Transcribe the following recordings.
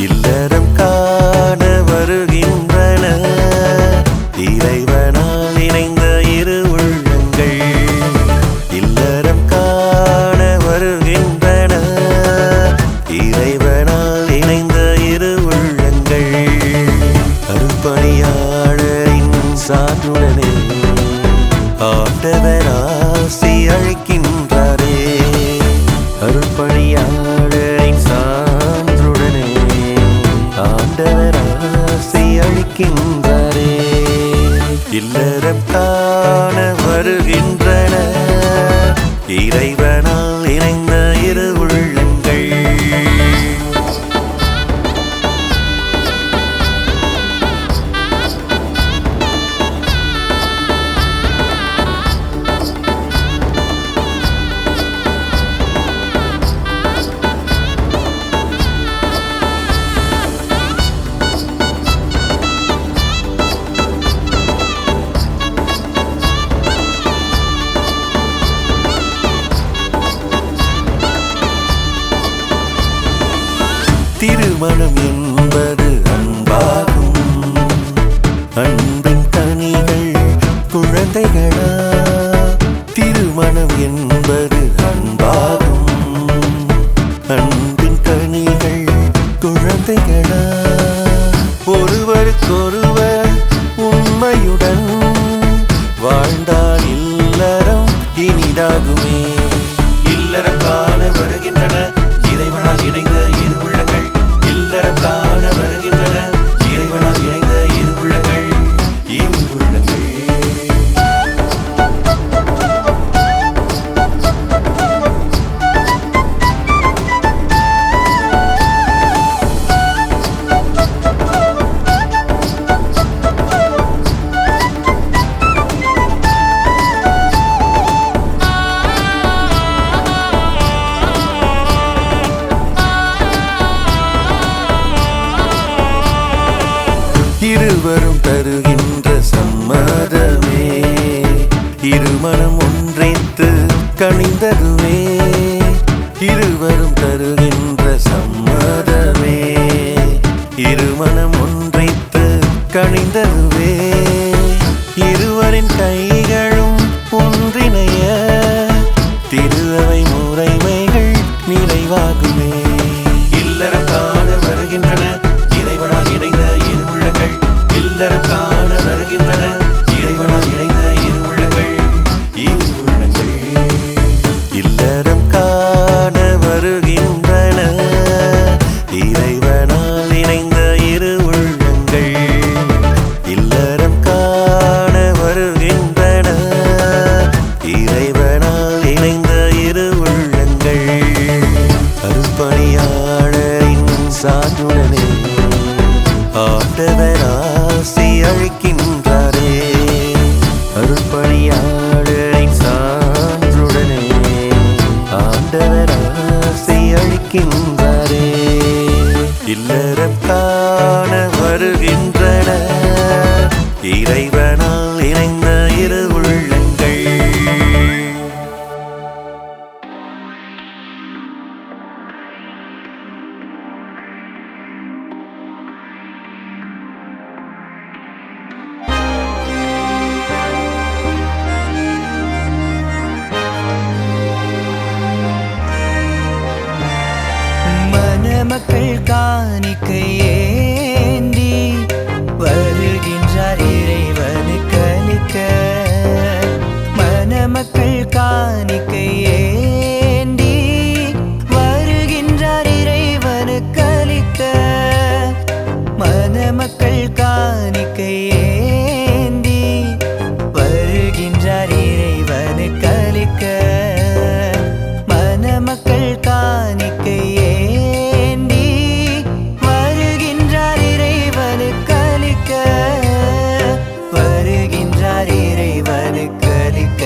இல்லறம் காண வருகின்றன இறைவனால் இணைந்த இரு உள்ளங்கள். இல்லறம் காண வருகின்றன இறைவனால் இணைந்த இரு உள்ளங்கள். அருப்பணியாளரின் சாற்றுடனே ஆண்டவர் ஆசி அழைக்கின்றாரே. அருப்பணியாளரின் சான்றுடனே ஆண்டவர் ஆசி அளிக்கின்றாரே. இல்லறம் காண வருகின்றன இறைவனால் இணைந்த இரு உள்ளங்கள். திருமணம் என்பது அன்பாகும். அன்பின் கனிகள் குழந்தைகளா. திருமணம் என்பது அன்பாகும். அன்பின் கனிகள் குழந்தைகளா. ஒருவருக்கொருவர் உண்மையுடன் வாழ்ந்தால் இல்லறம் இனிதாகுமே. இல்லறம் காண வருகின்றன இறைவனால் இணைந்த இரு உள்ளங்கள். இல்லறம் காண வருகின்றன இறைவனால் இணைந்த இரு உள்ளங்கள். இரு உள்ளங்கள். இருவரும் தருகின்ற சம்மதமே இருமனம் ஒன்றைத்து கணிந்ததுவே. இருவரும் தருகின்ற சம்மதமே இருமனம் ஒன்றைத்து கணிந்ததுவே. இருவரின் கைகளும் ஒன்றிணைய திருவை முறைமைகள் நிறைவாகுமே. இல்லறம் காண வருகின்றன இறைவனால் இணைந்த இரு உள்ளங்கள். இல்லறம் காண வருகின்றன இறைவனால் இணைந்த இரு உள்ளங்கள். இரு உள்ளங்கள். இல்லறம் காண வருகின்றன இறைவனால் இணைந்த இரு உள்ளங்கள். இல்லறம் காண வருகின்றன இறைவனால் இணைந்த இரு உள்ளங்கள். அருப்பணியாளரின் சாற்றுடனே ஆண்டவர் ஆசி அளிக்கின்றாரே. அருப்பணியாளரின் சான்றுடனே ஆண்டவர் ஆசி அளிக்கின்றாரே. இல்லறம் காண வருகின்றன இறைவனால் இணைந்த இரு உள்ளங்கள். மணமக்கள் காணிக்கை ஏந்தி வருகின்றார் இறைவனுக்கு அளிக்க. மணமக்கள் காணிக்கை ஏந்தி வருகின்றார் இறைவனுக்கு அளிக்க. மணமக்கள் காணிக்கை ஏந்தி வருகின்றார் இறைவனுக்கு அளிக்க. மணமக்கள் காணிக்கை ஏந்தி வருகின்றார் இறைவனுக்கு அளிக்க. வருகின்றார் இறைவனுக்கு அளிக்க.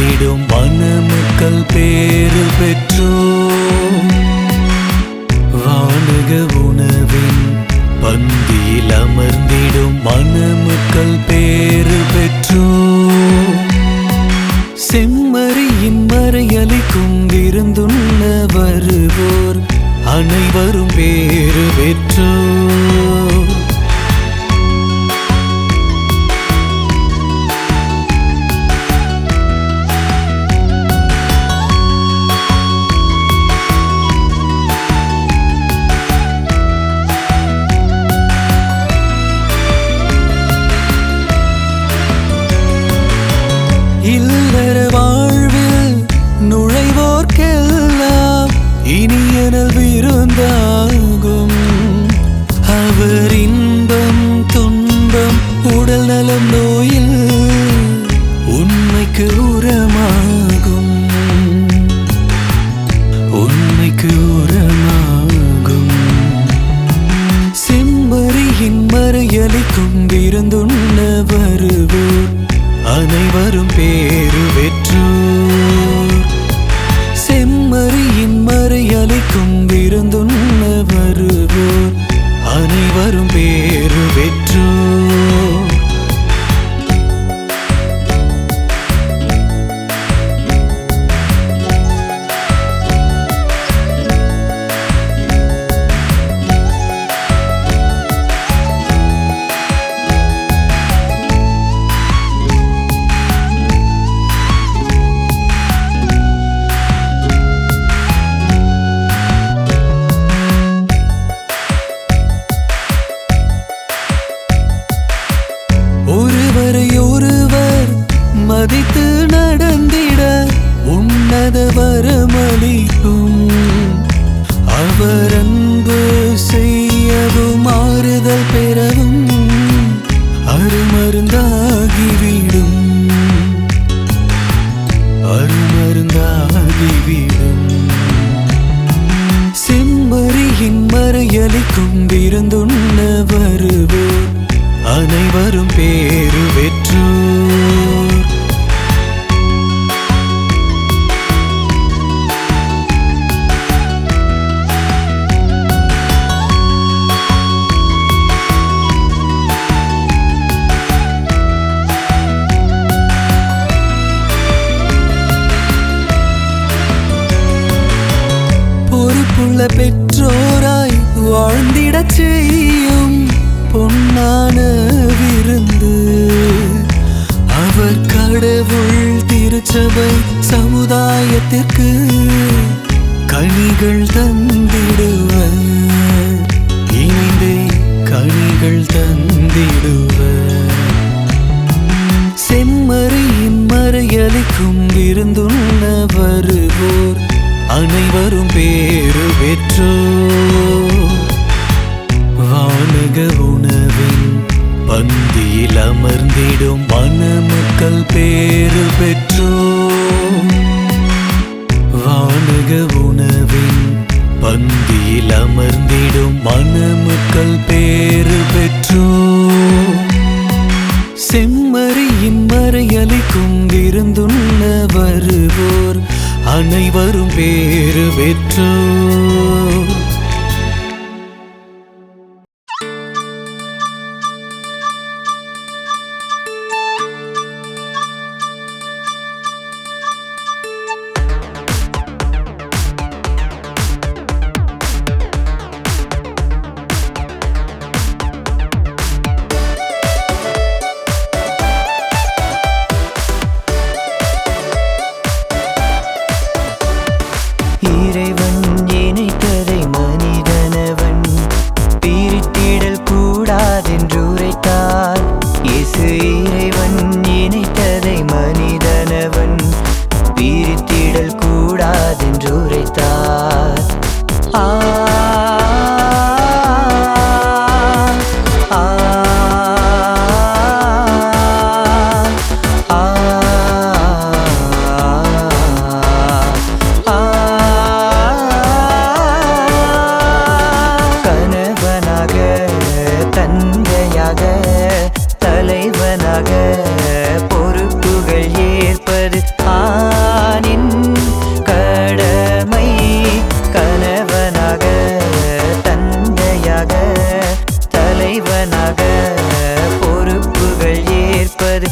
அமர்ந்திடும் மணமக்கள் பேறு பெற்றோர். வானக உணவின் பந்தியில் அமர்ந்திடும் மணமக்கள் பேறு பெற்றோர். செம்மறியின் மறையளிக்கும் விருந்துண்ண வருவோர் அனைவரும் பேறு பெற்றோர். இல்லற வாழ்வில் நுழைவோர்க்கெல்லாம் இனியனல் விருந்தாகும். அவர் இன்பம் துன்பம் உடல் நலம் நோயில் உண்மைக்கு உரமாகும். உண்மைக்கு உரமாகும். செம்மறியின் மறையளிக்கும் விருந்துண்ண வருவோர் அனைவரும் பேறு பெற்றோர். செம்மறியின் மறையளிக்கும் விருந்துண்ண வருவோர் அனைவரும் பேறு பெற்றோர். ஒருவரையொருவர் மதித்து நடந்திட உன்னத வரமளிக்கும். அவர் அன்பு செய்யவும் ஆறுதல் பெறவும் அருமருந்தாகிவிடும். அருமருந்தாகிவிடும். செம்மறியின் மறையளிக்கும் விருந்துண்ண வருவோர் அனைவரும் பேறு பெற்றோர். பொறுப்புள்ள பெற்றோராய் வாழ்ந்திடச் செய்யும் பொன்னான விருந்து. அவர் கடவுள் திருச்சபை சமுதாயத்திற்கு கனிகள் தந்திடுவர். இணைந்தே கனிகள் தந்திடுவர். செம்மறியின் மறையளிக்கும் விருந்துண்ண வருவோர் அனைவரும் பேறு பெற்றோர். வானக உணவின் பந்தியில் அமர்ந்திடும் மணமக்கள் பேறு பெற்றோர். வானக உணவின் பந்தியில் அமர்ந்திடும் மணமக்கள் பேறு பெற்றோர். செம்மறியின் மறையளிக்கும் விருந்துண்ண வருவோர் அனைவரும் பேறு பெற்றோர். இறைவன் தலைவனாக பொறுப்புகள் ஏற்பது